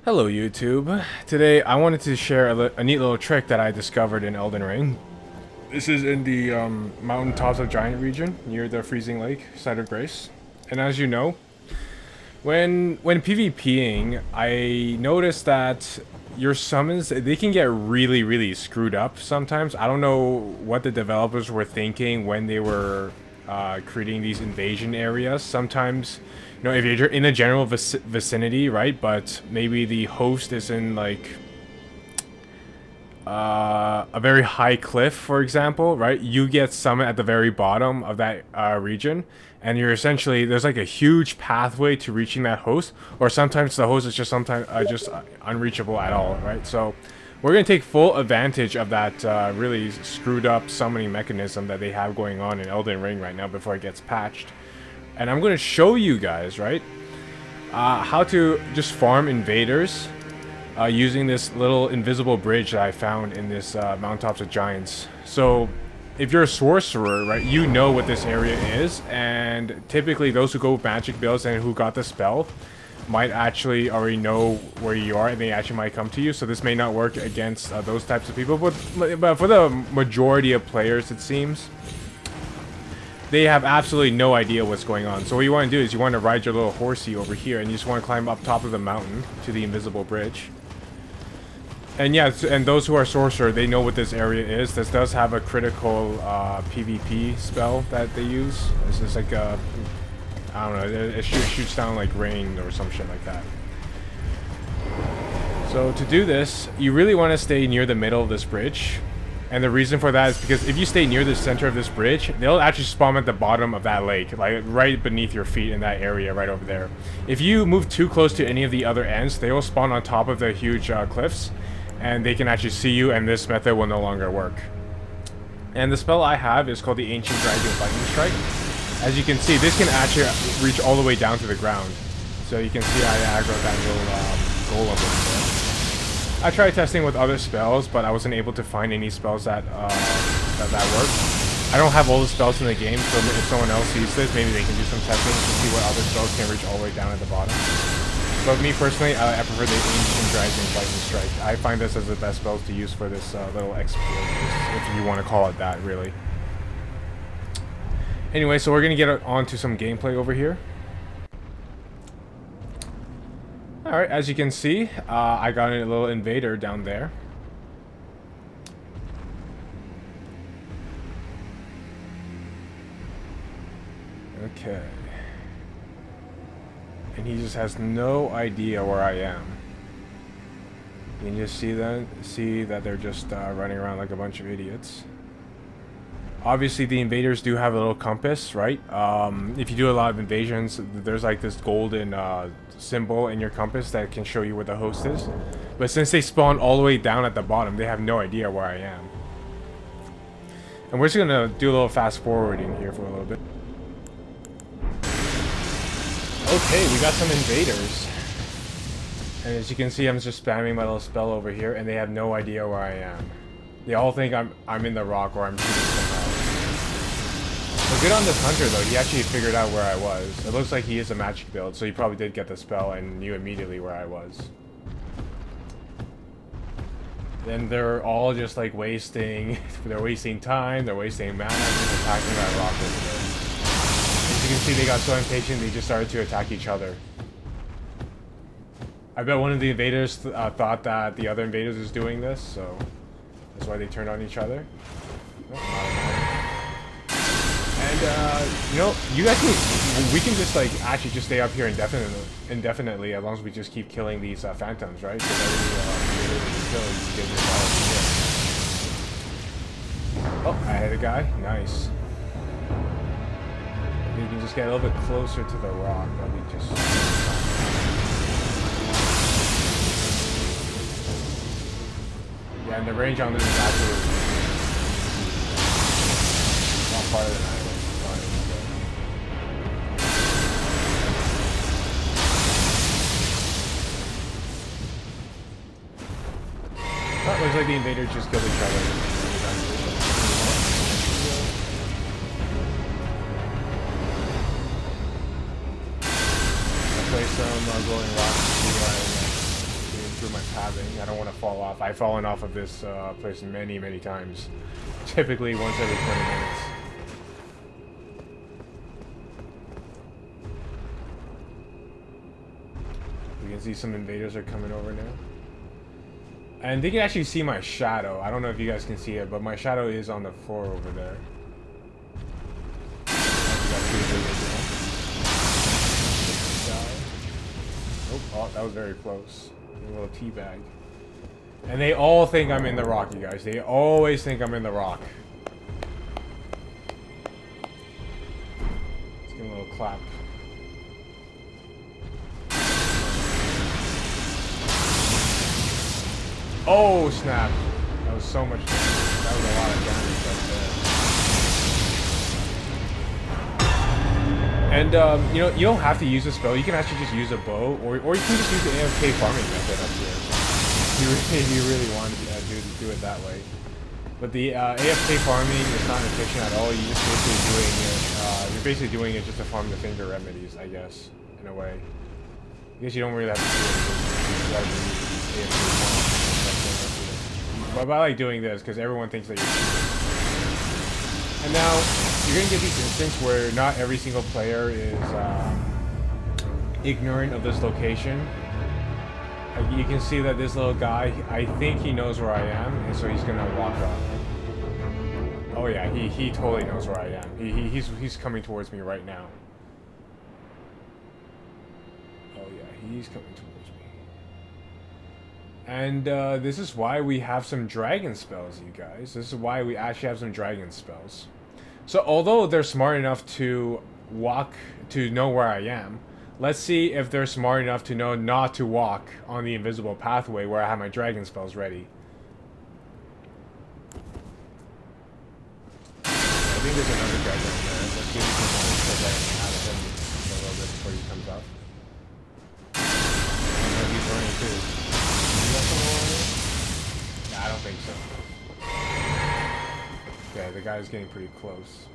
Hello YouTube. Today I wanted to share a neat little trick that I discovered in Elden Ring. This is in the mountaintops of Giant region near the freezing lake, Site of Grace. And as you know, when PvPing, I noticed that your summons, they can get really screwed up sometimes. I don't know what the developers were thinking when they were creating these invasion areas. Sometimes, you know, if you're in a general vicinity, right, but maybe the host is in like a very high cliff, for example, right? You get summoned at the very bottom of that region, and you're essentially there's like a huge pathway to reaching that host, or sometimes the host is just sometimes unreachable at all, right? So we're gonna take full advantage of that really screwed up summoning mechanism that they have going on in Elden Ring right now before it gets patched, and I'm gonna show you guys, right, how to just farm invaders using this little invisible bridge that I found in this Mountaintops of Giants. So if you're a sorcerer, right, you know what this area is, and typically those who go with magic builds and who got the spell might actually already know where you are, and they actually might come to you. So this may not work against those types of people, but for the majority of players, it seems, they have absolutely no idea what's going on. So what you want to do is you want to ride your little horsey over here, and you just want to climb up top of the mountain to the invisible bridge. And yeah, and those who are sorcerer, they know what this area is. This does have a critical PvP spell that they use. This is like a, I don't know, it shoots down like rain or some shit like that. So to do this, you really want to stay near the middle of this bridge. And the reason for that is because if you stay near the center of this bridge, they'll actually spawn at the bottom of that lake, like right beneath your feet in that area right over there. If you move too close to any of the other ends, they will spawn on top of the huge cliffs, and they can actually see you, and this method will no longer work. And the spell I have is called the Ancient Dragon Lightning Strike. As you can see, this can actually reach all the way down to the ground. So you can see I aggroed that little golem over there. I tried testing with other spells, but I wasn't able to find any spells that worked. I don't have all the spells in the game, so if someone else sees this, maybe they can do some testing to see what other spells can reach all the way down at the bottom. But me personally, I prefer the Ancient Dragon Lightning Strike. I find this as the best spells to use for this little exploit, if you want to call it that, really. Anyway, so we're going to get on to some gameplay over here. Alright, as you can see, I got a little invader down there. Okay. And he just has no idea where I am. You can just see that they're just running around like a bunch of idiots. Obviously, the invaders do have a little compass, right? If you do a lot of invasions, there's like this golden symbol in your compass that can show you where the host is. But since they spawn all the way down at the bottom, they have no idea where I am. And we're just gonna do a little fast forwarding here for a little bit. Okay, we got some invaders. And as you can see, I'm just spamming my little spell over here, and they have no idea where I am. They all think I'm in the rock or I'm shooting someone else. So good on this hunter though, he actually figured out where I was. It looks like he is a magic build, so he probably did get the spell and knew immediately where I was. Then they're all just like wasting time, they're wasting mana, just attacking that rock over there. As you can see, they got so impatient, they just started to attack each other. I bet one of the invaders thought that the other invaders was doing this, so that's why they turned on each other. And, you know, you guys can, we can just, like, actually just stay up here indefinitely as long as we just keep killing these phantoms, right? So oh, I hit a guy. Nice. You can just get a little bit closer to the rock. Let me just... Yeah, and the range on this is absolutely not farther than I was. Oh, looks like the invaders just killed each other. I'll play some glowing rocks to see pathing. I don't want to fall off. I've fallen off of this place many, many times. Typically once every 20 minutes. You can see some invaders are coming over now. And they can actually see my shadow. I don't know if you guys can see it, but my shadow is on the floor over there. Oh, that was very close. A little teabag. And they all think I'm in the rock, you guys. They always think I'm in the rock. Let's give him a little clap. Oh, snap. That was so much damage. That was a lot of damage right there. And, you know, you don't have to use a spell. You can actually just use a bow, or you can just use the AFK farming method up here. If you really want to do it that way. But the AFK farming is not efficient at all. You're basically doing it just to farm the finger remedies, I guess, in a way. I guess you don't really have to do anything. AFK farming. But I like doing this because everyone thinks that you're cheating. And now you're gonna get these instances where not every single player is ignorant of this location. You can see that this little guy, I think he knows where I am, and so he's gonna walk up. Oh yeah, he totally knows where I am. He's coming towards me right now. Oh yeah, he's coming towards me. And this is why we have some dragon spells, you guys. This is why we actually have some dragon spells. So although they're smart enough to know where I am, let's see if they're smart enough to know not to walk on the invisible pathway where I have my dragon spells ready. I think there's another dragon there. Let's see if we can out of him a little bit before he comes up. Oh, he's running too. Nah, I don't think so. Okay, the guy's getting pretty close.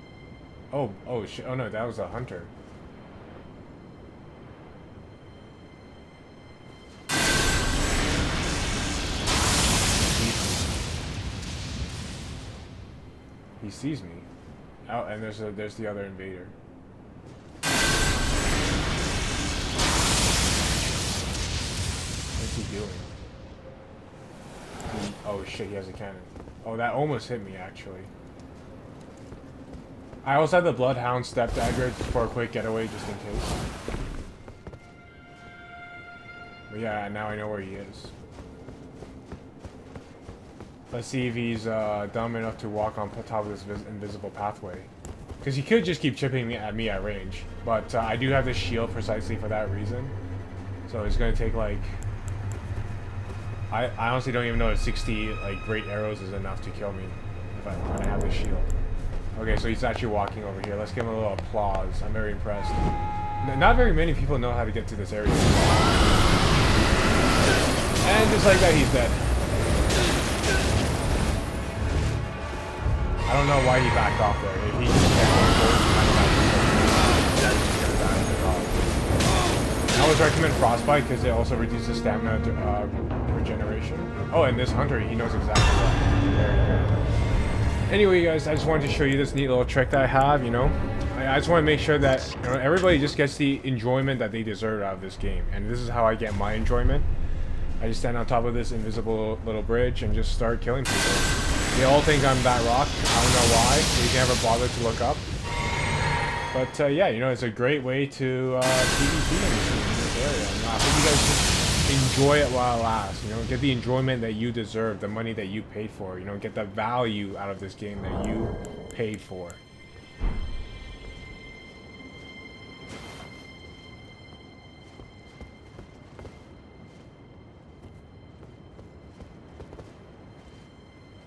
Oh shit. Oh no, that was a hunter. He sees me. Oh, and there's the other invader. What's he doing? Oh shit, he has a cannon. Oh, that almost hit me, actually. I also have the Bloodhound step dagger for a quick getaway, just in case. But yeah, now I know where he is. Let's see if he's dumb enough to walk on top of this invisible pathway. Because he could just keep chipping me at range. But I do have this shield precisely for that reason. So it's going to take like... I honestly don't even know if 60 like great arrows is enough to kill me when I have this shield. Okay, so he's actually walking over here. Let's give him a little applause. I'm very impressed. Not very many people know how to get to this area. And just like that, he's dead. I don't know why he backed off there. If he just kept going forward, he might have just gonna die in the dog. I always recommend Frostbite because it also reduces stamina regeneration. Oh, and this hunter, he knows exactly what. There you go. Anyway, guys, I just wanted to show you this neat little trick that I have, you know. I just want to make sure that everybody just gets the enjoyment that they deserve out of this game. And this is how I get my enjoyment. I just stand on top of this invisible little bridge and just start killing people. They all think I'm that rock. I don't know why. They never bother to look up. But yeah, you know, it's a great way to PvP in this area. And I hope you guys just enjoy it while it lasts. You know, get the enjoyment that you deserve, the money that you paid for. You know, get the value out of this game that you paid for.